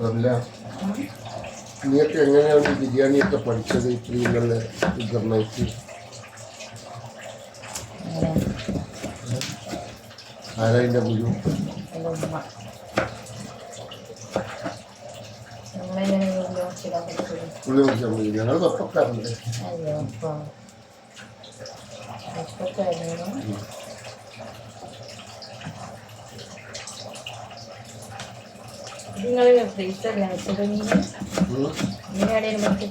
അല്ല നീയൊക്കെ എങ്ങനെയാണ് ബിരിയാണിയൊക്കെ പഠിച്ചത് ഇത്രയും നല്ല നന്നായിട്ട്? ആരാ എൻ്റെ ഗുരു? ഉള്ളി കുടിച്ചാൽ മതി, ഞങ്ങൾ തൊട്ടക്കാറുണ്ട്. നിങ്ങൾ ഫ്രീസറില്ല വെച്ചത്?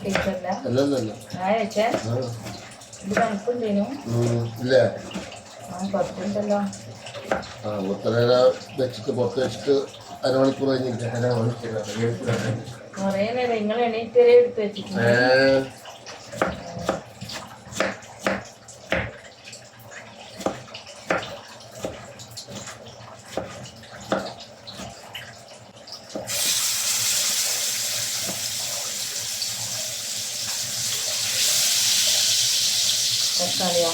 ഫ്രീസറില്ല വെച്ചാ ഇത് തണുപ്പുണ്ടേനു ഇല്ലേ? കുറച്ചുണ്ടല്ലോ. വെച്ചിട്ട് പുറത്ത് വെച്ചിട്ട് അരമണിക്കൂർ കഴിഞ്ഞിട്ട് കുറേ നേരം നിങ്ങൾ എണീറ്റ് വരെ എടുത്ത് വെച്ചിട്ടുണ്ട്. തക്കാളിയോ?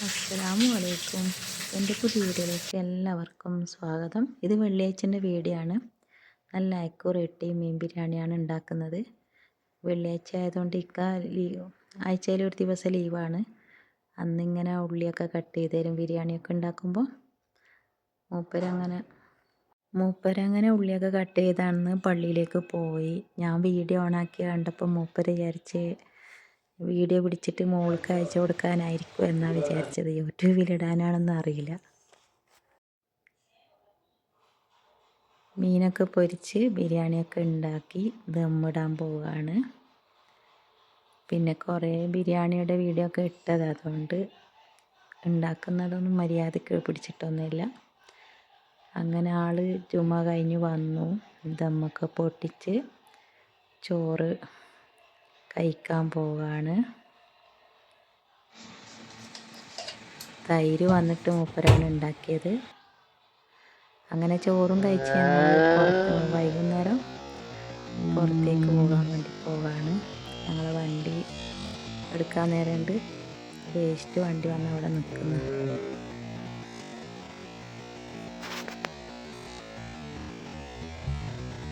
അസ്സലാമലൈക്കും. എൻ്റെ പുതിയ വീഡിയോയിലേക്ക് എല്ലാവർക്കും സ്വാഗതം. ഇത് വെള്ളിയാഴ്ചൻ്റെ വീഡിയോ ആണ്. നല്ല അയക്കൂറട്ടി മീൻ ബിരിയാണിയാണ് ഉണ്ടാക്കുന്നത്. വെള്ളിയാഴ്ച ആയതുകൊണ്ട് ആഴ്ചയിൽ ഒരു ദിവസം ലീവാണ്. അന്നിങ്ങനെ ഉള്ളിയൊക്കെ കട്ട് ചെയ്ത് തരും ബിരിയാണിയൊക്കെ ഉണ്ടാക്കുമ്പോൾ. മൂപ്പരങ്ങനെ ഉള്ളിയൊക്കെ കട്ട് ചെയ്താണെന്ന് പള്ളിയിലേക്ക് പോയി. ഞാൻ വീഡിയോ ഓണാക്കി കണ്ടപ്പോൾ മൂപ്പര് വിചാരിച്ച് വീഡിയോ പിടിച്ചിട്ട് മോൾക്ക് അയച്ചു കൊടുക്കാനായിരിക്കും എന്നാണ് വിചാരിച്ചത്. യൂട്യൂബിലിടാനാണെന്ന് അറിയില്ല. മീനൊക്കെ പൊരിച്ച് ബിരിയാണിയൊക്കെ ഉണ്ടാക്കി ദമ്മിടാൻ പോവുകയാണ്. പിന്നെ കുറേ ബിരിയാണിയുടെ വീഡിയോ ഒക്കെ ഇട്ടത്, അതുകൊണ്ട് ഉണ്ടാക്കുന്നതൊന്നും മര്യാദയ്ക്ക് പിടിച്ചിട്ടൊന്നുമില്ല. അങ്ങനെ ആൾ ജുമ കഴിഞ്ഞ് വന്നു. ദമ്മൊക്കെ പൊട്ടിച്ച് ചോറ് കഴിക്കാൻ പോവുകയാണ്. തൈര് വന്നിട്ട് മൂപ്പരാണ് ഉണ്ടാക്കിയത്. അങ്ങനെ ചോറും കഴിച്ച് ഞങ്ങൾ വൈകുന്നേരം പുറത്തേക്ക് പോകാൻ വേണ്ടി പോവുകയാണ്. ഞങ്ങൾ വണ്ടി എടുക്കാൻ നേരമുണ്ട്. വേസ്റ്റ് വണ്ടി വന്ന് അവിടെ നിൽക്കുന്നു.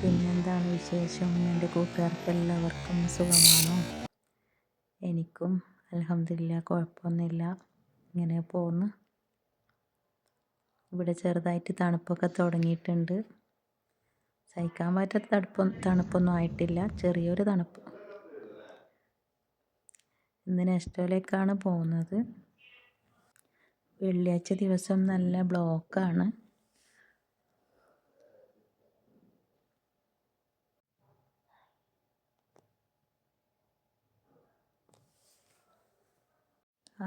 പിന്നെന്താണ് വിശേഷം? എൻ്റെ കൂട്ടുകാർക്ക് എല്ലാവർക്കും സുഖമാണോ? എനിക്കും അൽഹംദുലില്ലാ കുഴപ്പമൊന്നുമില്ല, ഇങ്ങനെ പോകുന്നു. ഇവിടെ ചെറുതായിട്ട് തണുപ്പൊക്കെ തുടങ്ങിയിട്ടുണ്ട്. സഹിക്കാൻ പറ്റാത്ത തണുപ്പൊന്നും ആയിട്ടില്ല, ചെറിയൊരു തണുപ്പ്. ഇന്ന് നെസ്റ്റോയിലേക്കാണ് പോകുന്നത്. വെള്ളിയാഴ്ച ദിവസം നല്ല ബ്ലോക്കാണ്.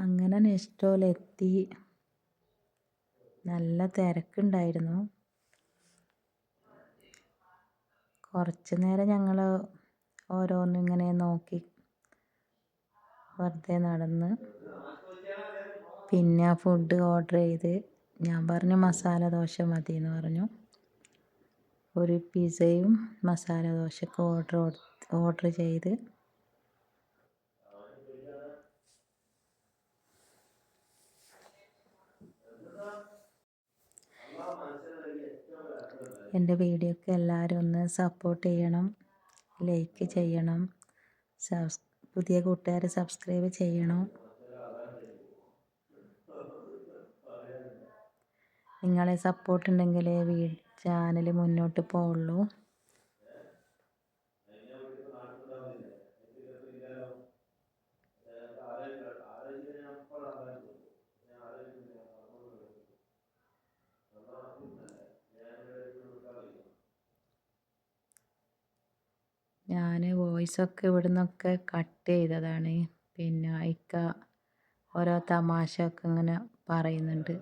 അങ്ങനെ നെസ്റ്റോലെത്തി. നല്ല തിരക്കുണ്ടായിരുന്നു. കുറച്ച് നേരം ഞങ്ങൾ ഓരോന്നിങ്ങനെ നോക്കി വെറുതെ നടന്ന്. പിന്നെ ഫുഡ് ഓർഡർ ചെയ്ത്. ഞാൻ പറഞ്ഞു മസാല ദോശ മതി എന്ന് പറഞ്ഞു. ഒരു പിസയും മസാല ദോശക്ക് ഓർഡർ ചെയ്ത്. എൻ്റെ വീഡിയോക്ക് എല്ലാവരും ഒന്ന് സപ്പോർട്ട് ചെയ്യണം, ലൈക്ക് ചെയ്യണം, പുതിയ കൂട്ടുകാർ സബ്സ്ക്രൈബ് ചെയ്യണം. നിങ്ങളെ സപ്പോർട്ട് ഉണ്ടെങ്കിലേ ചാനൽ മുന്നോട്ട് പോവുള്ളൂ. ഞാൻ വോയിസൊക്കെ ഇവിടുന്നൊക്കെ കട്ട് ചെയ്തതാണ്. പിന്നെ ഇക്ക ഓരോ തമാശയൊക്കെ ഇങ്ങനെ പറയുന്നുണ്ട്.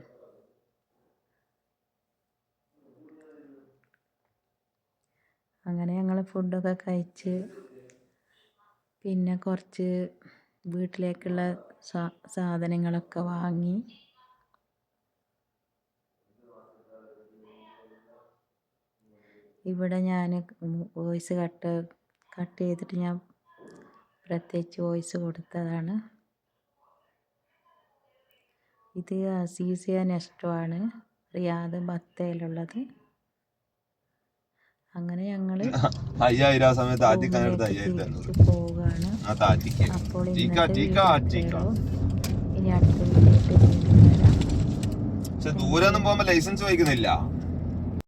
അങ്ങനെ ഞങ്ങൾ ഫുഡൊക്കെ കഴിച്ച് പിന്നെ കുറച്ച് വീട്ടിലേക്കുള്ള സാധനങ്ങളൊക്കെ വാങ്ങി. ഇവിടെ ഞാൻ വോയിസ് കട്ട് ചെയ്തിട്ട് ഞാൻ പ്രത്യേകിച്ച് വോയിസ് കൊടുത്തതാണ്. ഇത് അസീസിയ നെസ്റ്റോ ആണ്, റിയാദ് ബത്തേലുള്ളത്. അങ്ങനെ ഞങ്ങൾ തിരിച്ചു പോവുകയാണ്. അപ്പോൾ ഇന്നത്തെ ഇനി അടുത്ത വീഡിയോ ദൂരൊന്നും പോകുമ്പോ ലൈസൻസ് വയ്ക്കുന്നില്ല.